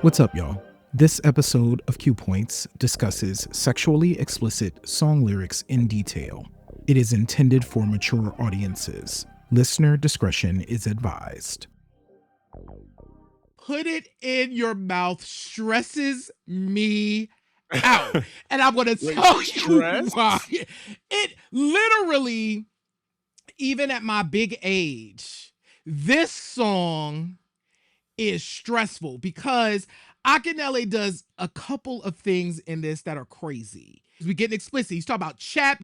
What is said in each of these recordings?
What's up, y'all? This episode of Q Points discusses sexually explicit song lyrics in detail. It is intended for mature audiences. Listener discretion is advised. Put it in your mouth stresses me out. And I'm going to tell you why. It literally, even at my big age, this song is stressful because Akinyele does a couple of things in this that are crazy. We getting explicit. He's talking about chat.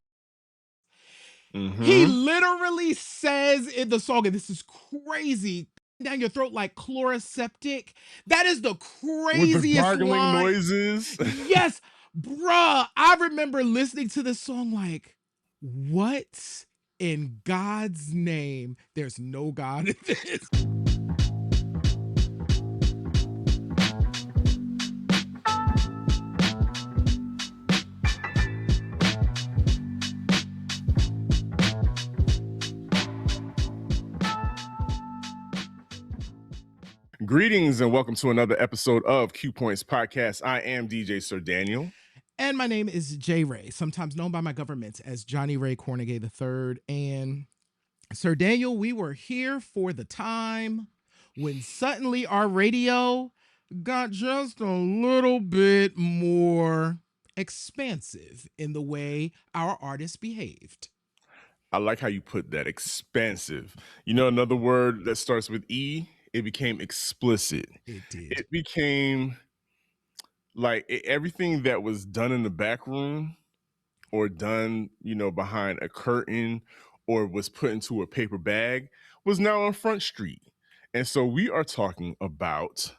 He literally says in the song, and this is crazy, down your throat like chloroseptic. That is the craziest with the gargling line. noises. Yes, bruh. I remember listening to this song like, what in God's name? There's no God in this. Greetings and welcome to another episode of Q Points Podcast. I am DJ Sir Daniel. And my name is J. Ray, sometimes known by my government as Johnny Ray Cornegay III. And Sir Daniel, we were here for the time when suddenly our radio got just a little bit more expansive in the way our artists behaved. I like how you put that, expansive. You know, another word that starts with E, it became explicit. It did. It became like everything that was done in the back room or done, behind a curtain or was put into a paper bag was now on Front Street. And so we are talking about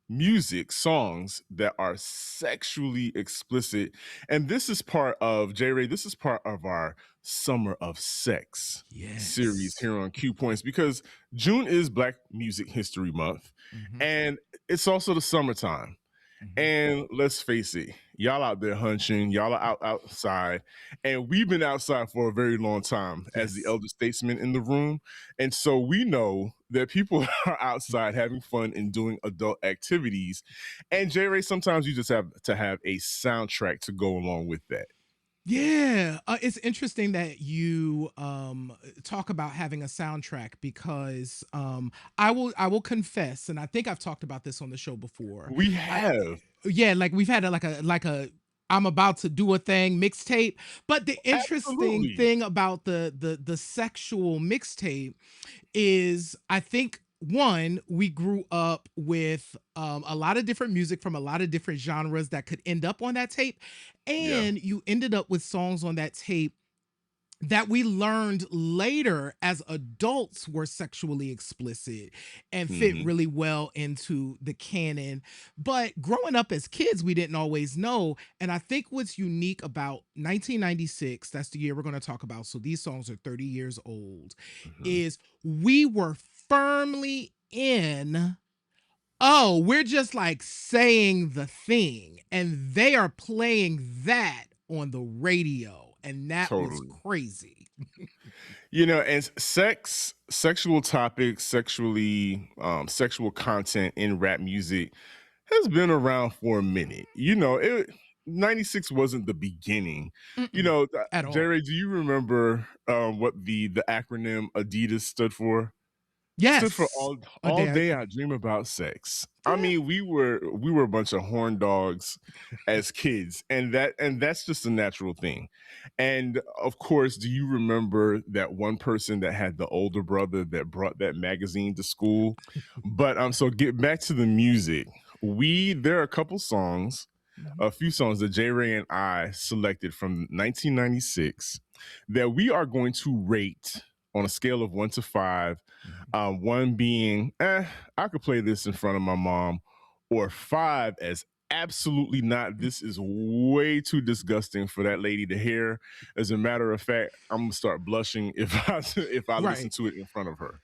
music, songs that are sexually explicit. And this is part of, J-Ray, this is part of our Summer of Sex series here on Q Points, because June is Black Music History Month, and it's also the summertime. And let's face it, y'all out there hunching, y'all are outside, and we've been outside for a very long time as the elder statesman in the room. And so we know that people are outside having fun and doing adult activities. And J-Ray, sometimes you just have to have a soundtrack to go along with that. Yeah, it's interesting that you talk about having a soundtrack because I will confess, and I think I've talked about this on the show before. We have, like we've had like a I'm about to do a thing mixtape. But the interesting thing about the sexual mixtape is, I think, one, we grew up with a lot of different music from a lot of different genres that could end up on that tape. And you ended up with songs on that tape that we learned later as adults were sexually explicit and fit really well into the canon. But growing up as kids, we didn't always know. And I think what's unique about 1996, that's the year we're going to talk about, so these songs are 30 years old, is we were firmly in, oh, we're just like saying the thing, and they are playing that on the radio. And that was crazy. And sexual topics, sexual content in rap music has been around for a minute. 96 wasn't the beginning. At all. Jerry, do you remember what the acronym Adidas stood for? Yes. Stood for all day I dream about sex. Yeah. I mean, we were a bunch of horn dogs as kids, and that's just a natural thing. And of course, do you remember that one person that had the older brother that brought that magazine to school? But so get back to the music. There are a few songs that J. Ray and I selected from 1996 that we are going to rate on a scale of 1 to 5, 1 being, I could play this in front of my mom, or 5 as absolutely not. This is way too disgusting for that lady to hear. As a matter of fact, I'm gonna start blushing if I listen to it in front of her.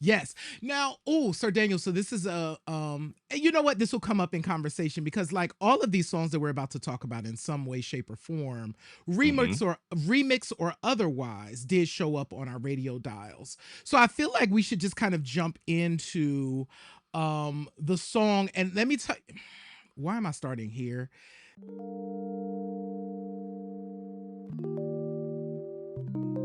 Yes. Now, Sir Daniel, so this is you know what? This will come up in conversation because, like, all of these songs that we're about to talk about in some way, shape, or form, remix or otherwise, did show up on our radio dials. So I feel like we should just kind of jump into The song, and let me tell you, why am I starting here?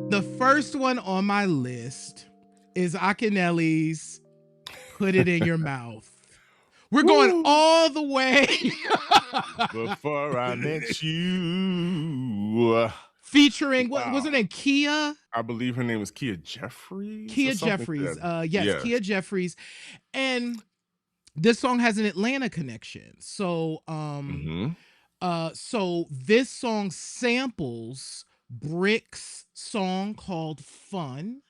The first one on my list is Akinyele's Put It in Your Mouth. We're going all the way. Before I met you. Featuring, what was her name? Kia? I believe her name was Kia Jeffries. Kia Jeffries. Yes, Kia Jeffries. And this song has an Atlanta connection. So, so this song samples Brick's song called Fun.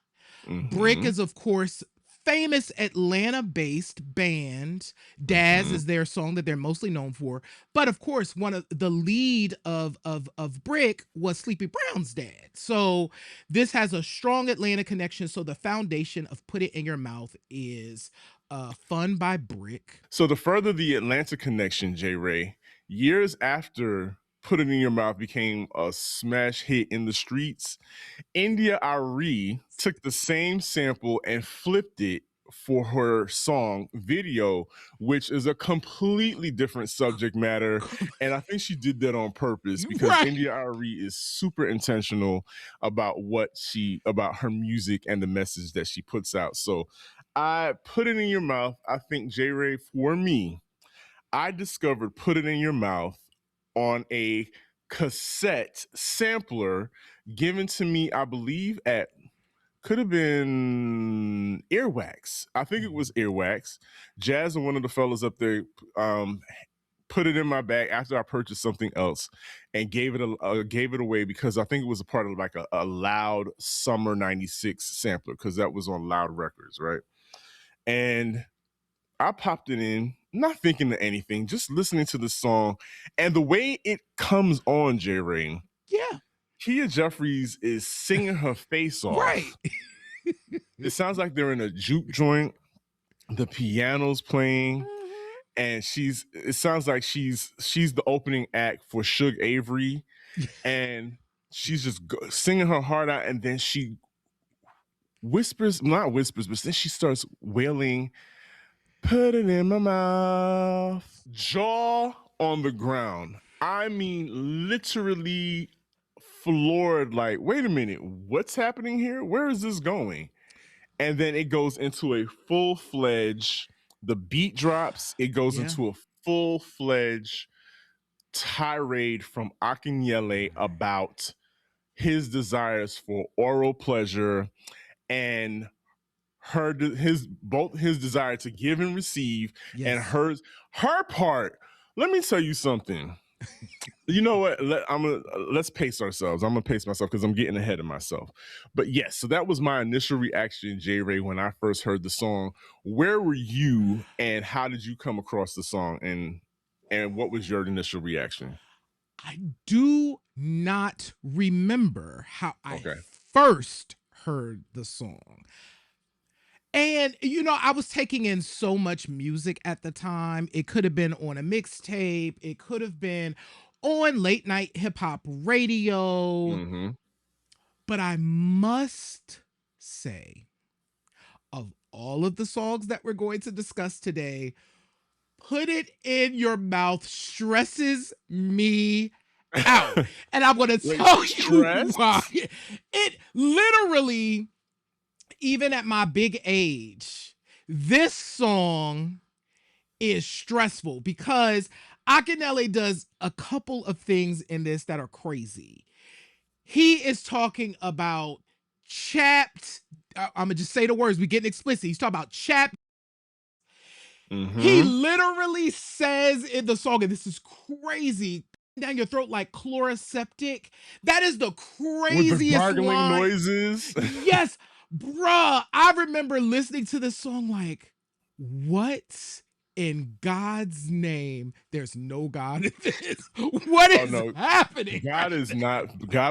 Brick is, of course, famous Atlanta-based band. Daz is their song that they're mostly known for. But of course, one of the lead of Brick was Sleepy Brown's dad. So this has a strong Atlanta connection. So the foundation of Put It in Your Mouth is Fun by Brick. So to further the Atlanta connection, J. Ray, years after Put It in Your Mouth became a smash hit in the streets, India.Arie took the same sample and flipped it for her song Video, which is a completely different subject matter. And I think she did that on purpose because India.Arie is super intentional about about her music and the message that she puts out. So I Put It in Your Mouth. I think, J. Ray, for me, I discovered Put It in Your Mouth on a cassette sampler given to me, I believe, could have been Earwax. I think it was Earwax. Jazz and one of the fellas up there put it in my bag after I purchased something else and gave it away because I think it was a part of like a Loud Summer 96 sampler because that was on Loud Records, right? And I popped it in, not thinking of anything, just listening to the song. And the way it comes on, J. Ray. Yeah. Kia Jeffries is singing her face off. Right. It sounds like they're in a juke joint. The piano's playing. And it sounds like she's the opening act for Suge Avery. And she's just singing her heart out. And then she not whispers, but then she starts wailing, put it in my mouth, jaw on the ground. I mean, literally floored, like, wait a minute, what's happening here? Where is this going? And then it goes into a full-fledged, the beat drops, it goes into a full-fledged tirade from Akinyele about his desires for oral pleasure and both his desire to give and receive and her part. Let me tell you something. You know what? Let's pace ourselves. I'm gonna pace myself because I'm getting ahead of myself. But yes, so that was my initial reaction, J. Ray, when I first heard the song. Where were you, and how did you come across the song, and what was your initial reaction? I do not remember how I first heard the song. And, I was taking in so much music at the time. It could have been on a mixtape. It could have been on late night hip hop radio. But I must say, of all of the songs that we're going to discuss today, Put It in Your Mouth stresses me out. And I'm going to tell you why. It literally, even at my big age, this song is stressful because Akinyele does a couple of things in this that are crazy. He is talking about chapped. I'm going to just say the words. We're getting explicit. He's talking about chapped. He literally says in the song, and this is crazy, down your throat like chloroseptic. That is the craziest with the gargling line. Noises. Yes, bruh. I remember listening to this song like, what in God's name? There's no God in this. What is happening? God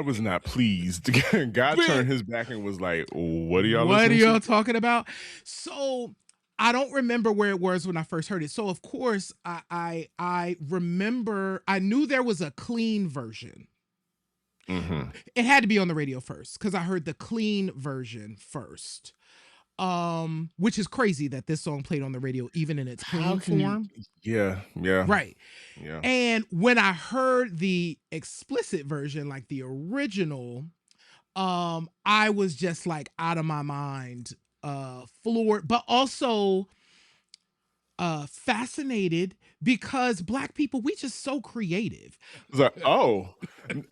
was not pleased. God turned his back and was like, what are y'all talking about? So I don't remember where it was when I first heard it. So of course I remember, I knew there was a clean version. It had to be on the radio first because I heard the clean version first. which is crazy that this song played on the radio even in its clean form. Yeah. Right. Yeah. And when I heard the explicit version, like the original, I was just like out of my mind, floored, but also fascinated because Black people, we just so creative.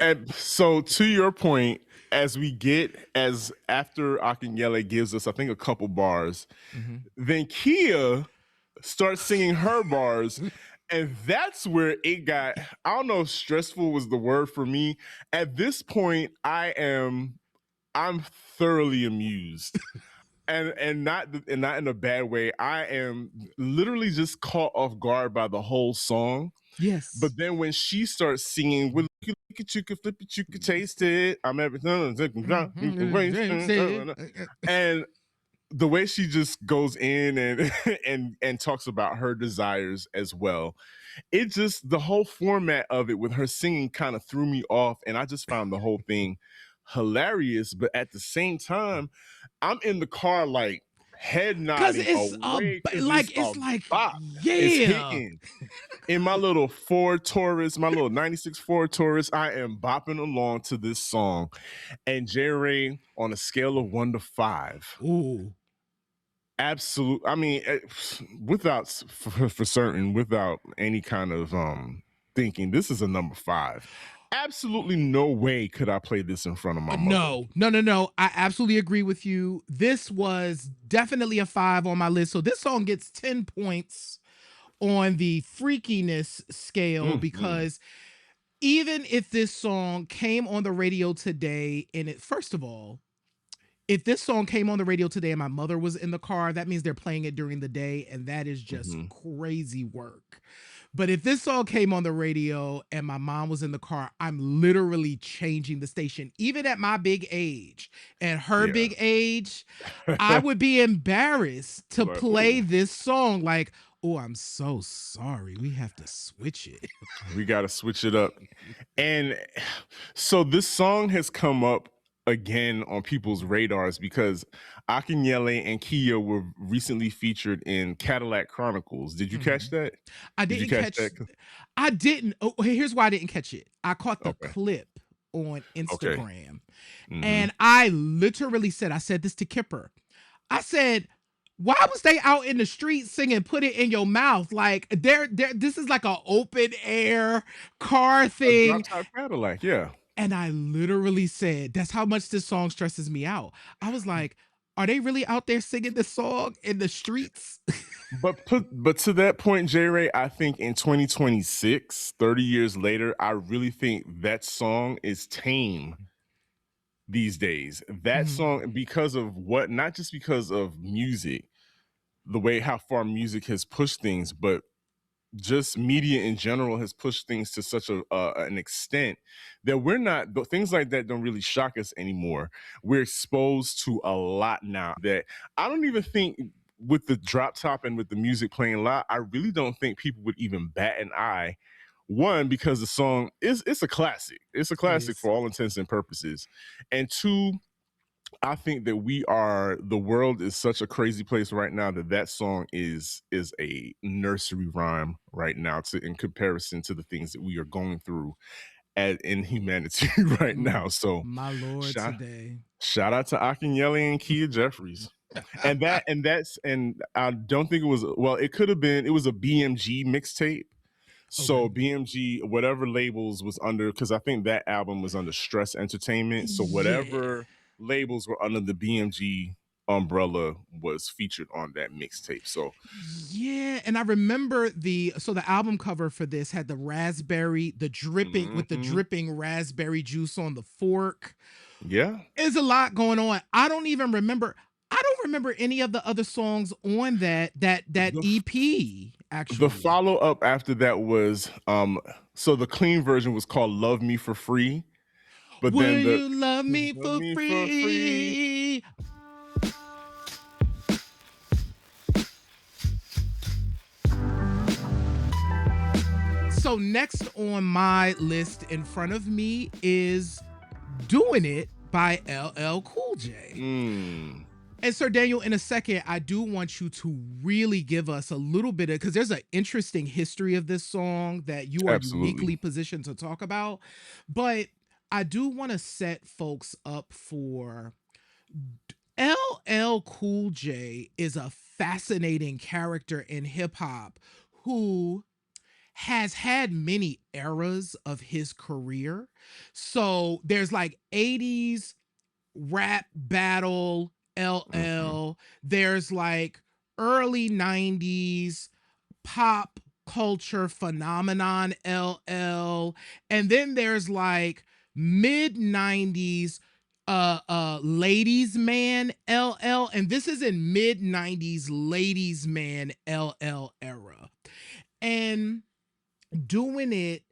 And so to your point, as after Akinyele gives us, I think, a couple bars, then Kia starts singing her bars. And that's where it got, I don't know if stressful was the word for me. At this point, I'm thoroughly amused. And not in a bad way. I am literally just caught off guard by the whole song. Yes. But then when she starts singing, "Look at you can flip it, you can taste it. I'm everything." And the way she just goes in and talks about her desires as well, it just, the whole format of it with her singing kind of threw me off, and I just found the whole thing hilarious. But at the same time, I'm in the car like head nodding it's away, it's like yeah, it's hitting. In my little Ford Taurus, my little 96 Ford Taurus, I am bopping along to this song. And J-Ray, on a scale of 1 to 5. Ooh. Absolute. I mean, for certain, without any kind of thinking, this is a number 5. Absolutely no way could I play this in front of my mother. No. I absolutely agree with you. This was definitely a 5 on my list. So this song gets 10 points on the freakiness scale, because even if this song came on the radio today, first of all, if this song came on the radio today and my mother was in the car, that means they're playing it during the day, and that is just crazy work. But if this song came on the radio and my mom was in the car, I'm literally changing the station. Even at my big age and her big age, I would be embarrassed to play this song. Like, oh, I'm so sorry. We have to switch it. We got to switch it up. And so this song has come up again on people's radars because Akinyele and Kia were recently featured in Cadillac Chronicles. Did you catch that? I didn't catch that. I didn't. Oh, here's why I didn't catch it. I caught the clip on Instagram. And I literally said this to Kipper. I said, why was they out in the street singing "Put It in Your Mouth"? Like this is like an open air car thing. A drop-top Cadillac, yeah. And I literally said, that's how much this song stresses me out. I was like, are they really out there singing this song in the streets? But to that point, J-Ray, I think in 2026, 30 years later, I really think that song is tame these days. That song, because of what, not just because of music, the way how far music has pushed things, but just media in general has pushed things to such an extent that we're not, things like that don't really shock us anymore. We're exposed to a lot now that I don't even think, with the drop top and with the music playing a lot, I really don't think people would even bat an eye. One, because the song it's a classic. It's a classic for all intents and purposes. And two, I think that the world is such a crazy place right now that song is a nursery rhyme right now in comparison to the things that we are going through in humanity right now. So my Lord, today. Shout out to Akinyele and Kia Jeffries. And I don't think it was, it could have been, it was a BMG mixtape. So BMG, whatever labels was under, because I think that album was under Stress Entertainment. So whatever labels were under the BMG umbrella was featured on that mixtape. So yeah, and I remember the album cover for this had the dripping with the dripping raspberry juice on the fork. Yeah, there's a lot going on. I don't remember any of the other songs on that EP. Actually, the follow up after that was so the clean version was called "Love Me for Free." But Will then you love me for free? So next on my list in front of me is "Doin It" by LL Cool J. And And Sir Daniel, in a second, I do want you to really give us a little bit of, because there's an interesting history of this song that you are Absolutely. uniquely positioned to talk about. But I do want to set folks up for LL Cool J is a fascinating character in hip hop who has had many eras of his career. So there's like 80s rap battle Mm-hmm. LL, there's like early 90s pop culture phenomenon LL, and then there's like mid 90s ladies man LL, and this is in mid 90s ladies man LL era. And Doing It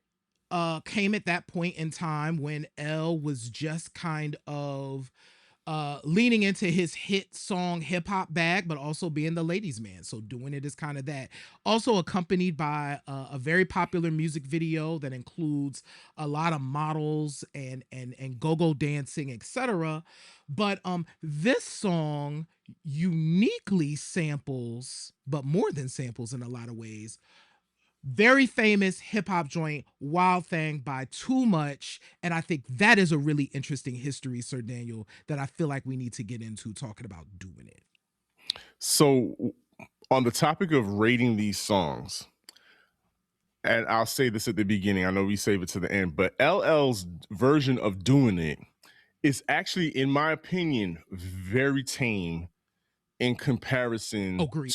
came at that point in time when L was just kind of leaning into his hit song hip hop bag, but also being the ladies' man. So Doing It is kind of that. Also accompanied by a very popular music video that includes a lot of models and go-go dancing, etc. But this song uniquely samples, but more than samples in a lot of ways, very famous hip hop joint Wild Thing by Too Much. And I think that is a really interesting history, Sir Daniel, that I feel like we need to get into talking about Doing It. So, on the topic of rating these songs, and I'll say this at the beginning, I know we save it to the end, but LL's version of Doing It is actually, in my opinion, very tame in comparison Agreed.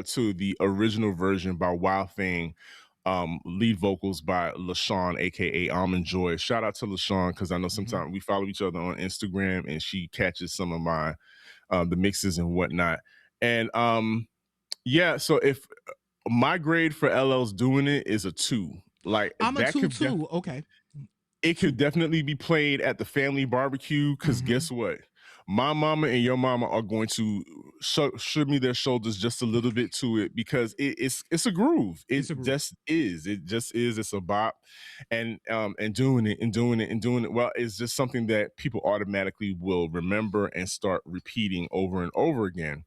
to the original version by Wild Thing, lead vocals by LeShaun, aka Almond Joy. Shout out to LeShaun, because I know sometimes we follow each other on Instagram, and she catches some of my the mixes and whatnot. And yeah, so if my grade for LL's Doing It is a 2, like I'm a that 2 could too. Okay. it could definitely be played at the family barbecue, because guess what? My mama and your mama are going to should me their shoulders just a little bit to it, because it's a groove. It's a groove. It just is. It's a bop, and doing it and doing it and doing it well, it's just something that people automatically will remember and start repeating over and over again.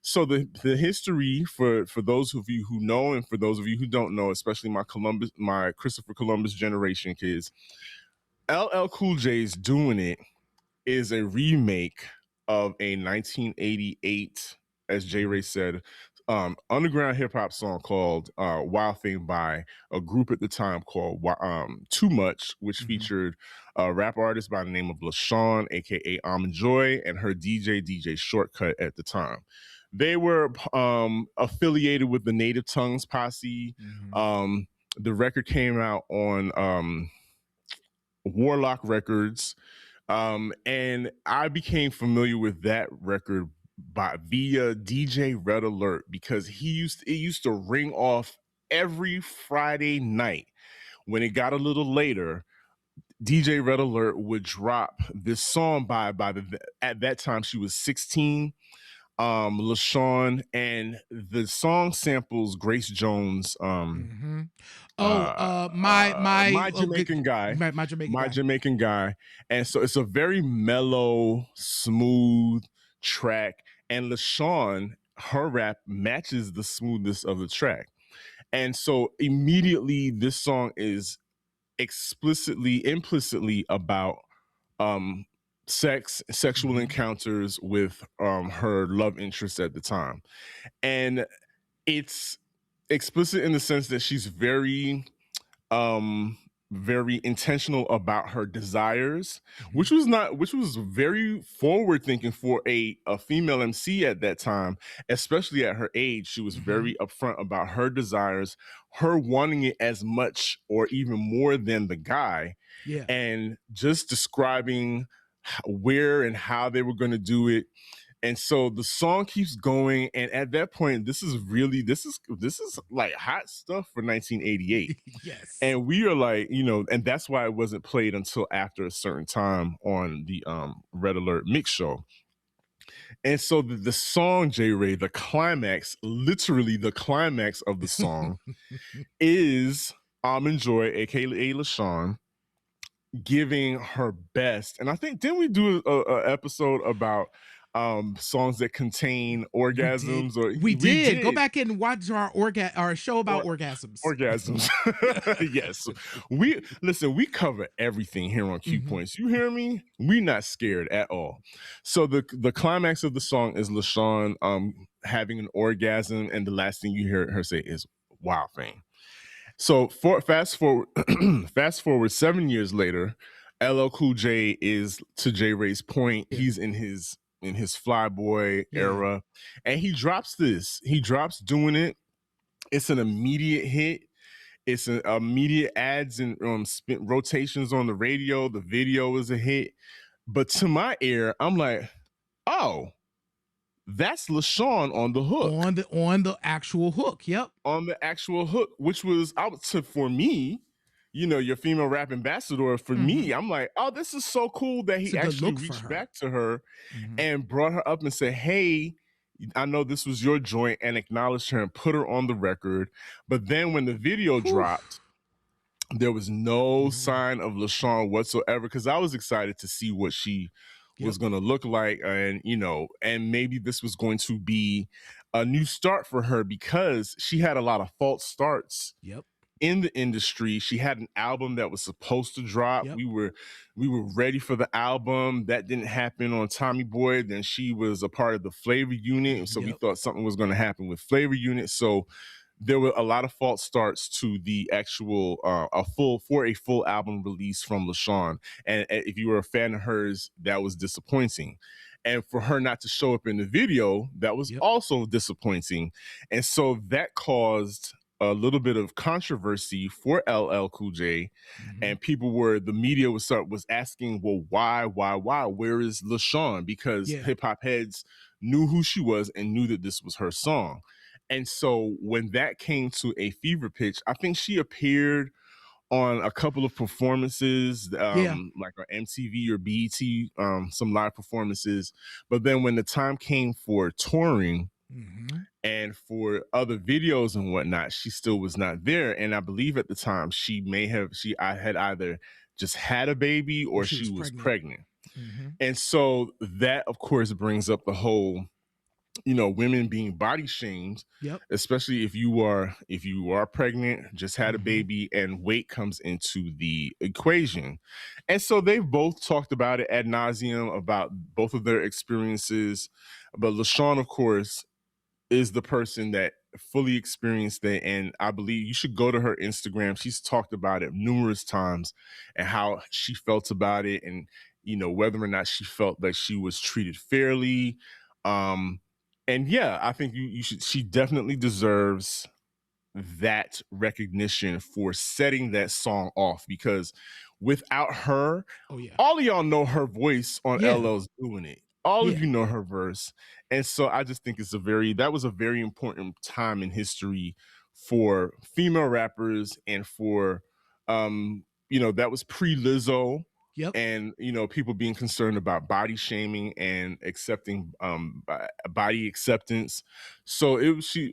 So the history for those of you who know, and for those of you who don't know, especially my Christopher Columbus generation kids, LL Cool J's Doing It is a remake of a 1988, as J. Ray said, underground hip hop song called Wild Thing by a group at the time called Too Much, which featured a rap artist by the name of LeShaun, aka Almond Joy, and her DJ Shortcut at the time. They were affiliated with the Native Tongues Posse. The record came out on Warlock Records. And I became familiar with that record via DJ Red Alert, because it used to ring off every Friday night. When it got a little later, DJ Red Alert would drop this song at that time she was 16, LeShaun, and the song samples Grace Jones, my Jamaican guy, my Jamaican guy. And so it's a very mellow, smooth track, and LeShaun, her rap matches the smoothness of the track. And so immediately this song is implicitly about sexual encounters with her love interest at the time. And it's explicit in the sense that she's very very intentional about her desires, which was very forward thinking for a female MC at that time, especially at her age. She was very upfront about her desires, her wanting it as much or even more than the guy. Yeah. And just describing where and how they were going to do it. And so the song keeps going, and at that point, this is like hot stuff for 1988. Yes. And we are like, and that's why it wasn't played until after a certain time on the Red Alert mix show. And so the song, J. Ray, the climax, literally the climax of the song, is Almond Joy, aka LeShaun, giving her best. And I think, didn't we do a episode about songs that contain You did. orgasms, or We we did. Go did back and watch our show about or orgasms. orgasms. Yes. We cover everything here on Q Mhm. Points. You hear me? We not scared at all. So the climax of the song is LeShaun having an orgasm, and the last thing you hear her say is "Wow, fame." So fast forward, fast forward 7 years later, LL Cool J is, to J Ray's point, Yeah. he's in his Flyboy Yeah. era, and he drops this. He drops "Doing It." It's an immediate hit. It's an immediate ads and rotations on the radio. The video is a hit. But to my ear, I'm like, oh, that's LeShaun on the hook. On the actual hook. Yep. On the actual hook, which was out to, for me, your female rap ambassador. For me, I'm like, oh, this is so cool that It's he a good actually look for reached her. back to her Mhm. and brought her up and said, hey, I know this was your joint, and acknowledged her and put her on the record. But then when the video dropped, there was no sign of LeShaun whatsoever, because I was excited to see what she was going to look like, and and maybe this was going to be a new start for her, because she had a lot of false starts Yep. in the industry. She had an album that was supposed to drop. Yep. We were ready for the album. That didn't happen on Tommy Boy. Then she was a part of the Flavor Unit, so we thought something was going to happen with Flavor Unit. So there were a lot of false starts to the actual a full album release from LeShaun. And if you were a fan of hers, that was disappointing. And for her not to show up in the video, that was also disappointing. And so that caused a little bit of controversy for LL Cool J, and the media was asking, well, why, where is LeShaun? Because hip hop heads knew who she was and knew that this was her song. And so when that came to a fever pitch, I think she appeared on a couple of performances, like on MTV or BET, some live performances. But then when the time came for touring and for other videos and whatnot, she still was not there. And I believe at the time I had either just had a baby or she was pregnant. And so that, of course, brings up the whole, women being body shamed, especially if you are pregnant, just had a baby, and weight comes into the equation. And so they've both talked about it ad nauseum, about both of their experiences. But LeShaun, of course, is the person that fully experienced it, and I believe you should go to her Instagram. She's talked about it numerous times and how she felt about it, and whether or not she felt like she was treated fairly. And yeah, I think you should. She definitely deserves that recognition for setting that song off, because without her, all of y'all know her voice on LL's Doing It. All of you know her verse. And so I just think that was a very important time in history for female rappers, and for that was pre-Lizzo. And people being concerned about body shaming and accepting body acceptance. So she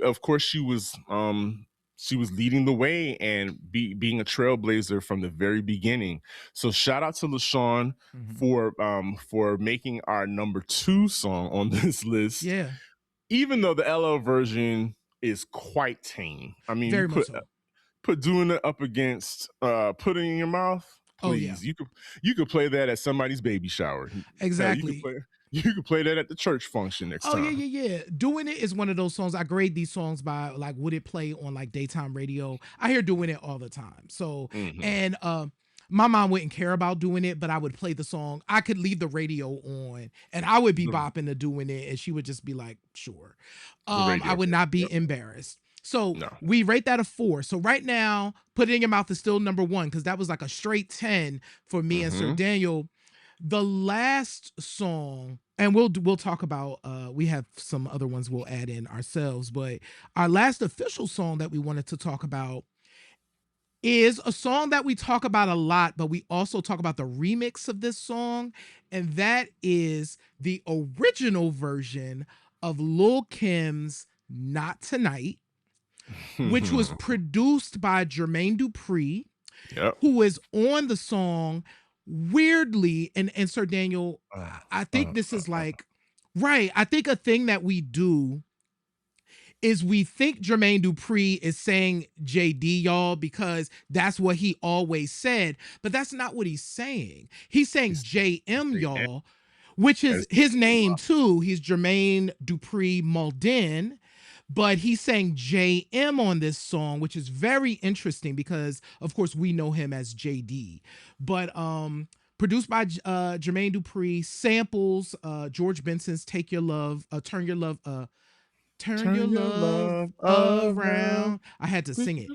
was leading the way and being a trailblazer from the very beginning. So shout out to LeShaun for making our number 2 song on this list. Even though the LL version is quite tame. I mean, Very you much so. put Doing It up against Put It in Your Mouth. Please, you could play that at somebody's baby shower. Exactly. You could play that at the church function next time. Yeah. Doing It is one of those songs. I grade these songs by, like, would it play on like daytime radio? I hear Doing It all the time. So and my mom wouldn't care about Doing It, but I would play the song. I could leave the radio on and I would be bopping to Doing It, and she would just be like, sure. I would not be embarrassed. So we rate that a 4. So right now, Put It in Your Mouth is still number 1, because that was like a straight 10 for me and Sir Daniel. The last song, and we'll talk about, we have some other ones we'll add in ourselves, but our last official song that we wanted to talk about is a song that we talk about a lot, but we also talk about the remix of this song, and that is the original version of Lil Kim's Not Tonight, which was produced by Jermaine Dupri, who is on the song weirdly. And Sir Daniel, I think this is like Right. I think a thing that we do is we think Jermaine Dupri is saying JD, y'all, because that's what he always said, but that's not what he's saying. He's saying It's JM, JM y'all, which is as his name too. He's Jermaine Dupri Malden, but he's saying JM on this song, which is very interesting because, of course, we know him as JD. But produced by Jermaine Dupri, samples George Benson's "Take Your Love," turn your turn your love love around. around. I had to sing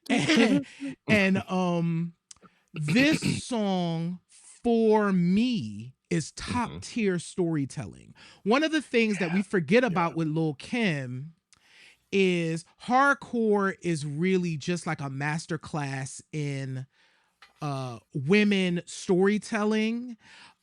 it. And this song for me is top Mhm. tier storytelling. One of the things that we forget Yeah. about with Lil Kim is hardcore is really just like a masterclass in women storytelling.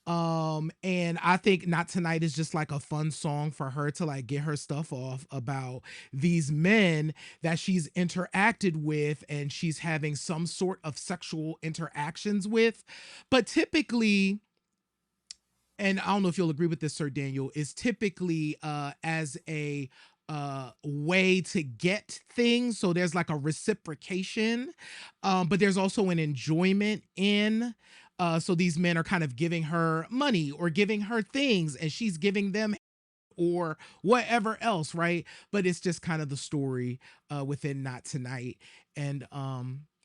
And I think Not Tonight is just like a fun song for her to like get her stuff off about these men that she's interacted with and she's having some sort of sexual interactions with. But typically, and I don't know if you'll agree with this, Sir Daniel, is typically as a way to get things. So there's like a reciprocation, but there's also an enjoyment in. So these men are kind of giving her money or giving her things, and she's giving them or whatever else, right? But it's just kind of the story within Not Tonight. And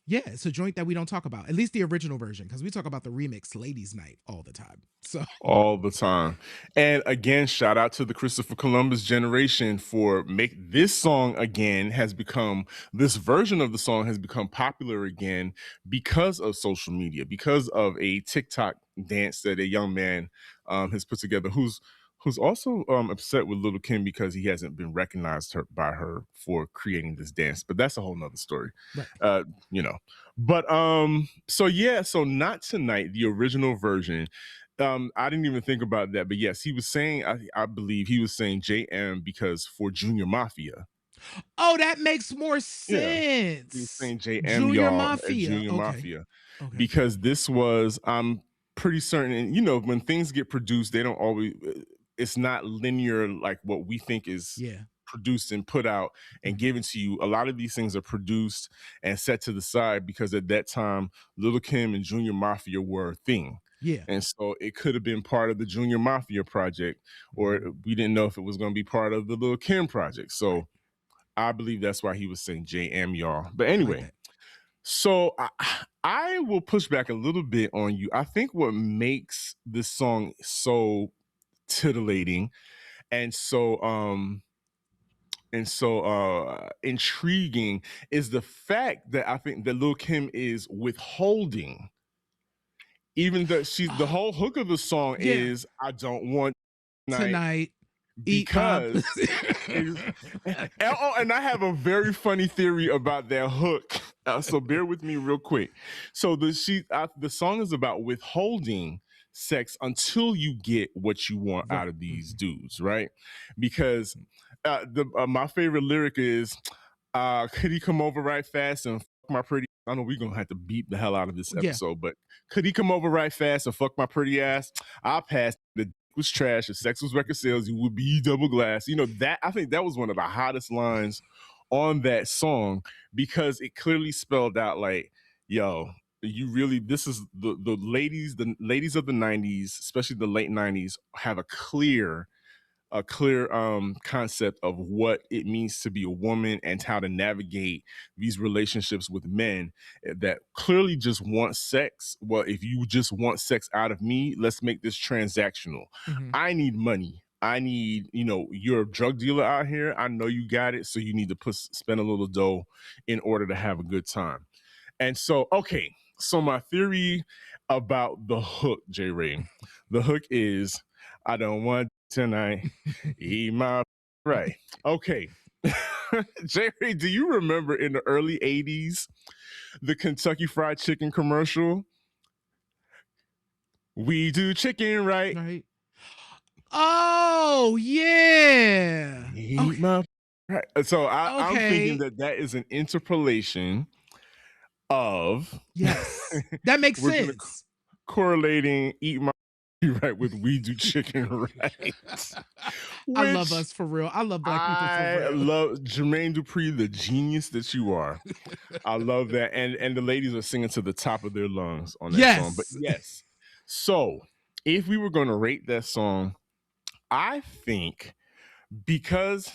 yeah, it's a joint that we don't talk about, at least the original version, because we talk about the remix Ladies Night all the time. So All the time. And again, shout out to the Christopher Columbus generation for make this song again has become this version of the song has become popular again because of social media, because of a TikTok dance that a young man has put together who's also upset with Lil Kim because he hasn't been recognized by her for creating this dance. But that's a whole nother story. right. You know. But so yeah, so Not Tonight, the original version. I didn't even think about that, but yes, he was saying, I believe he was saying JM because for Junior Mafia. Oh, that makes more Yeah. He was sense. saying JM, Junior y'all, at Mafia. Junior Okay. Mafia. Okay. Because this was, I'm pretty certain, and when things get produced, they don't always, it's not linear like what we think is Yeah. produced and put out and given to you. A lot of these things are produced and set to the side because at that time, Lil Kim and Junior Mafia were a thing. Yeah. And so it could have been part of the Junior Mafia project, or we didn't know if it was going to be part of the Lil Kim project. So Right. I believe that's why he was saying JM, y'all. But I like anyway, that. so I will push back a little bit on you. I think what makes this song so titillating and so intriguing is the fact that I think that Lil Kim is withholding. Even though the whole hook of the song Yeah. is I don't want Tonight, eat my because and I have a very funny theory about that hook. So bear with me real quick. So the song is about withholding sex until you get what you want out of these dudes, right? Because my favorite lyric is, "Could he come over right fast and fuck my pretty?" I know we're gonna have to beat the hell out of this Yeah. episode, but could he come over right fast and fuck my pretty ass? I'll pass the was trash. If sex was record sales, you would be double glass. That I think that was one of the hottest lines on that song because it clearly spelled out like, yo, you really this is the ladies of the 90s, especially the late 90s, have a clear concept of what it means to be a woman and how to navigate these relationships with men that clearly just want sex. Well, if you just want sex out of me, let's make this transactional. I need money. I need, you're a drug dealer out here. I know you got it. So you need to spend a little dough in order to have a good time. And so, okay. So my theory about the hook, J. Ray, the hook is, I don't want tonight. Eat my right. Okay. Jerry, do you remember in the early 80s the Kentucky Fried Chicken commercial? We do chicken right. Right. Oh, yeah. Eat my right. So I'm thinking Okay. that is an interpolation of Yes. That makes we're gonna sense. correlating eat my right, with We Do Chicken Right. I love us for real. I love black people for I real. love Jermaine Dupri, the genius that you are. I love that. And the ladies are singing to the top of their lungs on that song. But yes. So if we were going to rate that song, I think because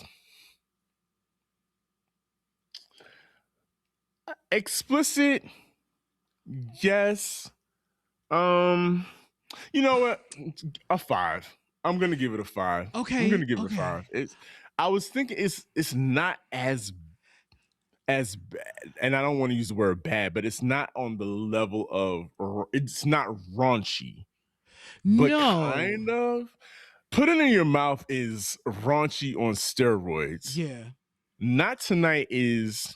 Explicit, yes. You know what? A 5. I'm gonna give it a 5. Okay. I'm gonna give it a 5. I was thinking it's not as bad, and I don't want to use the word bad, but it's not on the level of, it's not raunchy, but kind of. Put It in Your Mouth is raunchy on steroids. Yeah. Not Tonight is,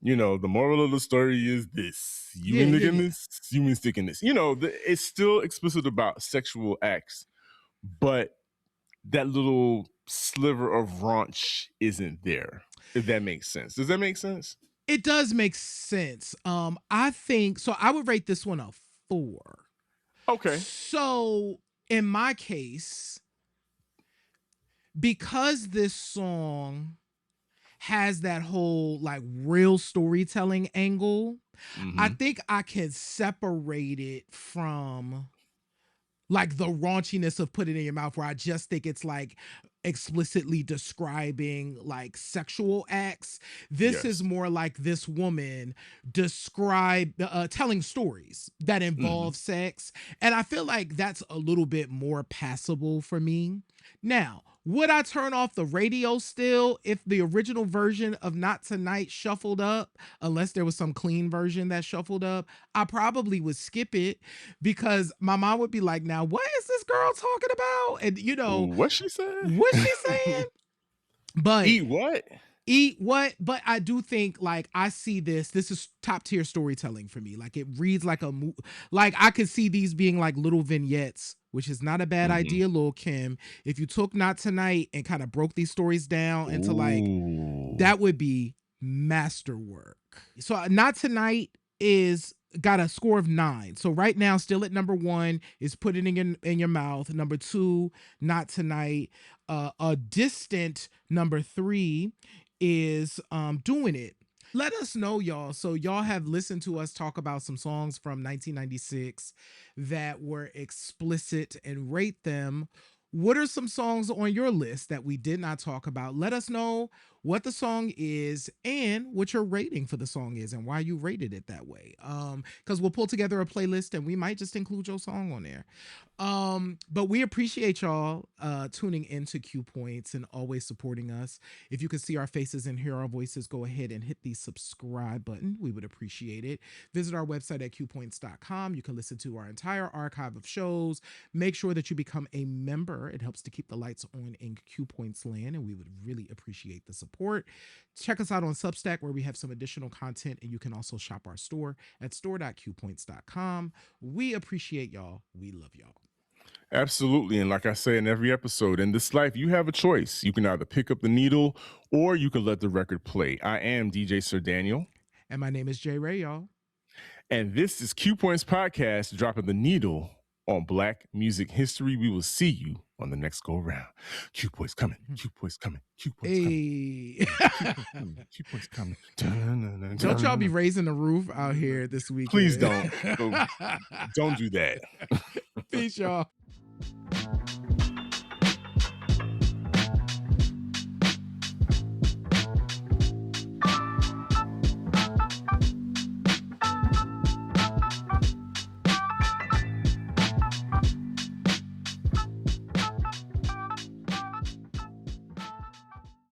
the moral of the story is this. You mean sticking this? You mean sticking this? It's still explicit about sexual acts, but that little sliver of raunch isn't there, if that makes sense. Does that make sense? It does make sense. I think so. I would rate this one a 4. Okay. So in my case, because this song has that whole like real storytelling angle, I think I can separate it from like the raunchiness of Put It in Your Mouth, where I just think it's like explicitly describing like sexual acts. This is more like this woman telling stories that involve sex. And I feel like that's a little bit more passable for me. Now, would I turn off the radio still if the original version of Not Tonight shuffled up, unless there was some clean version that shuffled up? I probably would skip it because my mom would be like, now, what is this girl talking about? And what's she saying? What's she saying? But eat what? Eat what? But I do think like I see this is top tier storytelling for me. Like it reads like a like I could see these being like little vignettes, which is not a bad idea, Lil Kim. If you took Not Tonight and kind of broke these stories down into like, that would be masterwork. So Not Tonight is got a score of 9. So right now, still at number 1 is Put It in Your Mouth. Number 2, Not Tonight. A distant number 3 is Doin It. Let us know, y'all. So y'all have listened to us talk about some songs from 1996 that were explicit and rate them. What are some songs on your list that we did not talk about? Let us know what the song is and what your rating for the song is and why you rated it that way. Because we'll pull together a playlist and we might just include your song on there. But we appreciate y'all tuning into Q Points and always supporting us. If you could see our faces and hear our voices, go ahead and hit the subscribe button. We would appreciate it. Visit our website at qpoints.com. You can listen to our entire archive of shows. Make sure that you become a member. It helps to keep the lights on in Q Points land, and we would really appreciate the support. Check us out on Substack, where we have some additional content, and you can also shop our store at store.qpoints.com. We appreciate y'all. We love y'all. Absolutely. And like I say in every episode, in this life, you have a choice. You can either pick up the needle or you can let the record play. I am DJ Sir Daniel. And my name is J Ray, y'all. And this is Q Points Podcast, dropping the needle on Black music history. We will see you on the next go round. Q Points coming. Q Points coming. Q Points coming. Q Points coming. Don't y'all be raising the roof out here this week. Please don't. Don't do that. Peace, y'all.